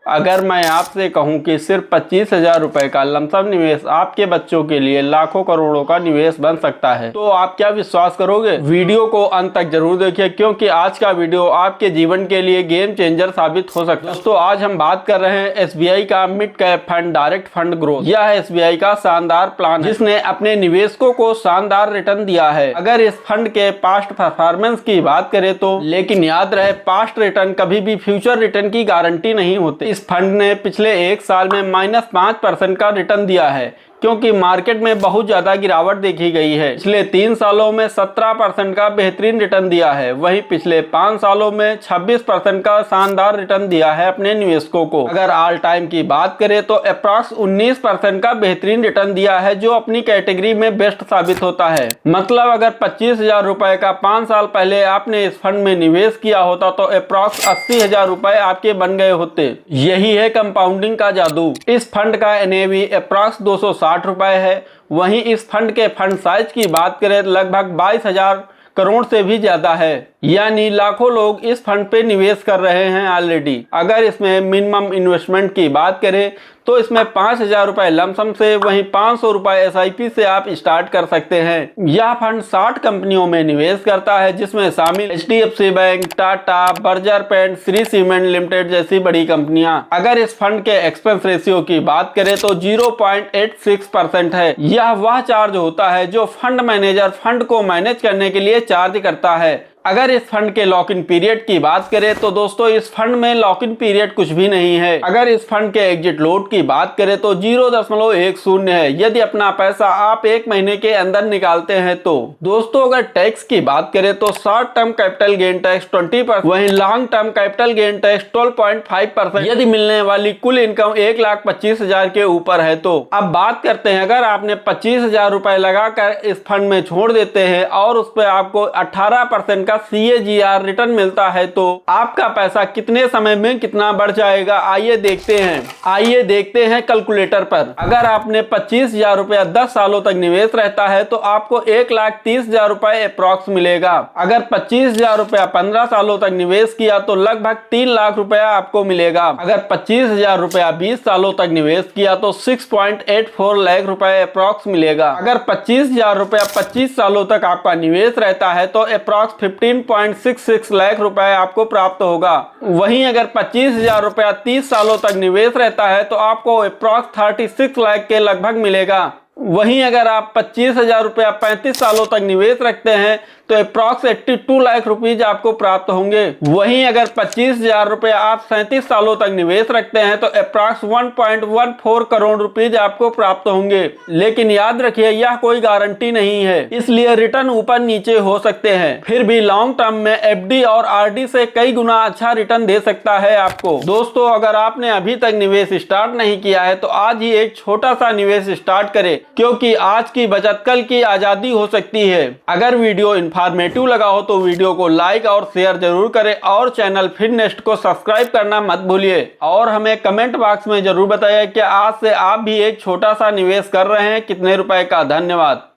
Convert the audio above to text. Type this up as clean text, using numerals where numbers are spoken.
अगर मैं आपसे कहूं कि सिर्फ 25,000 रुपए का लमसम निवेश आपके बच्चों के लिए लाखों करोड़ों का निवेश बन सकता है, तो आप क्या विश्वास करोगे? वीडियो को अंत तक जरूर देखिए, क्योंकि आज का वीडियो आपके जीवन के लिए गेम चेंजर साबित हो सकता है। दोस्तों, आज हम बात कर रहे हैं SBI का mid cap fund direct fund growth. यह SBI का शानदार प्लान है जिसने अपने निवेशकों को शानदार रिटर्न दिया है। अगर इस फंड के पास्ट परफॉर्मेंस की बात करें तो, लेकिन याद रहे पास्ट रिटर्न कभी भी फ्यूचर रिटर्न की गारंटी नहीं होती। इस फंड ने पिछले एक साल में -5% का रिटर्न दिया है, क्योंकि मार्केट में बहुत ज्यादा गिरावट देखी गई है। पिछले 3 सालों में 17% का बेहतरीन रिटर्न दिया है, वहीं पिछले 5 सालों में 26% का शानदार रिटर्न दिया है अपने निवेशकों को। अगर ऑल टाइम की बात करें तो अप्रॉक्स 19% का बेहतरीन रिटर्न दिया है, जो अपनी कैटेगरी में बेस्ट साबित होता है। मतलब अगर 25,000 रुपए का 5 साल पहले आपने इस फंड में निवेश किया होता तो अप्रॉक्स 80,000 रुपए आपके बन गए होते। यही है कंपाउंडिंग का जादू। इस फंड का NAV अप्रॉक्स 260 रुपए है। वहीं इस फंड के फंड साइज की बात करें तो लगभग 22,000 करोड़ से भी ज्यादा है, यानी लाखों लोग इस फंड पे निवेश कर रहे हैं ऑलरेडी। अगर इसमें मिनिमम इन्वेस्टमेंट की बात करें तो इसमें 5,000 रुपए लमसम से, वहीं 500 रुपए SIP से आप स्टार्ट कर सकते हैं। यह फंड 60 कंपनियों में निवेश करता है, जिसमें शामिल HDFC bank, Tata, Berger paint, Shree cement limited जैसी बड़ी कंपनियां। अगर इस फंड के एक्सपेंस रेशियो की बात करें तो 0.86% है। यह वह चार्ज होता है जो फंड मैनेजर फंड को मैनेज करने के लिए चार्ज करता है। अगर इस फंड के लॉक इन पीरियड की बात करें तो दोस्तों, इस फंड में लॉक इन पीरियड कुछ भी नहीं है। अगर इस फंड के एग्जिट लोड की बात करें तो 0.10 है, यदि अपना पैसा आप 1 महीने के अंदर निकालते हैं तो। दोस्तों, अगर टैक्स की बात करें तो short term capital gain tax 20%, वहीं long term capital gain tax 12.5%, यदि मिलने वाली कुल इनकम 1,25,000 के ऊपर है तो। अब बात करते हैं, अगर आपने 25,000 रुपए लगाकर इस फंड में छोड़ देते हैं और उस पर आपको 18% का CAGR रिटर्न मिलता है तो आपका पैसा कितने समय में कितना बढ़ जाएगा, आइए देखते हैं कैलकुलेटर पर। अगर आपने 25,000 रुपया 10 सालों तक निवेश रहता है तो आपको 1,30,000 रुपए अप्रॉक्स मिलेगा। अगर 25,000 रुपया 15 सालों तक निवेश किया तो लगभग 3 लाख रुपया आपको मिलेगा। अगर 25,000 रुपया 20 सालों तक निवेश किया तो 6.84 लाख रुपए अप्रॉक्स मिलेगा। अगर 25,000 रुपया 25 सालों तक आपका निवेश रहता है तो अप्रॉक्स 15.66 लाख रुपए आपको प्राप्त होगा। वहीं अगर 25,000 रुपया 30 सालों तक निवेश रहता है तो आपको अप्रॉक्स 36 लाख के लगभग मिलेगा। वहीं अगर आप 25,000 रुपया 35 सालों तक निवेश रखते हैं तो अप्रॉक्स 82 लाख रुपीज आपको प्राप्त होंगे। वहीं अगर 25,000 रुपया आप 37 सालों तक निवेश रखते हैं तो अप्रॉक्स 1.14 करोड़ रुपीज आपको प्राप्त होंगे। लेकिन याद रखिए, यह कोई गारंटी नहीं है, इसलिए रिटर्न ऊपर नीचे हो सकते हैं। फिर भी लॉन्ग टर्म में FD और RD से कई गुना अच्छा रिटर्न दे सकता है आपको। दोस्तों, अगर आपने अभी तक निवेश स्टार्ट नहीं किया है तो आज ही एक छोटा सा निवेश स्टार्ट करें, क्योंकि आज की बचत कल की आजादी हो सकती है। अगर वीडियो इन्फॉर्मेटिव लगा हो तो वीडियो को लाइक और शेयर जरूर करें और चैनल फिननेस्ट को सब्सक्राइब करना मत भूलिए। और हमें कमेंट बॉक्स में जरूर बताइए कि आज से आप भी एक छोटा सा निवेश कर रहे हैं, कितने रुपए का। धन्यवाद।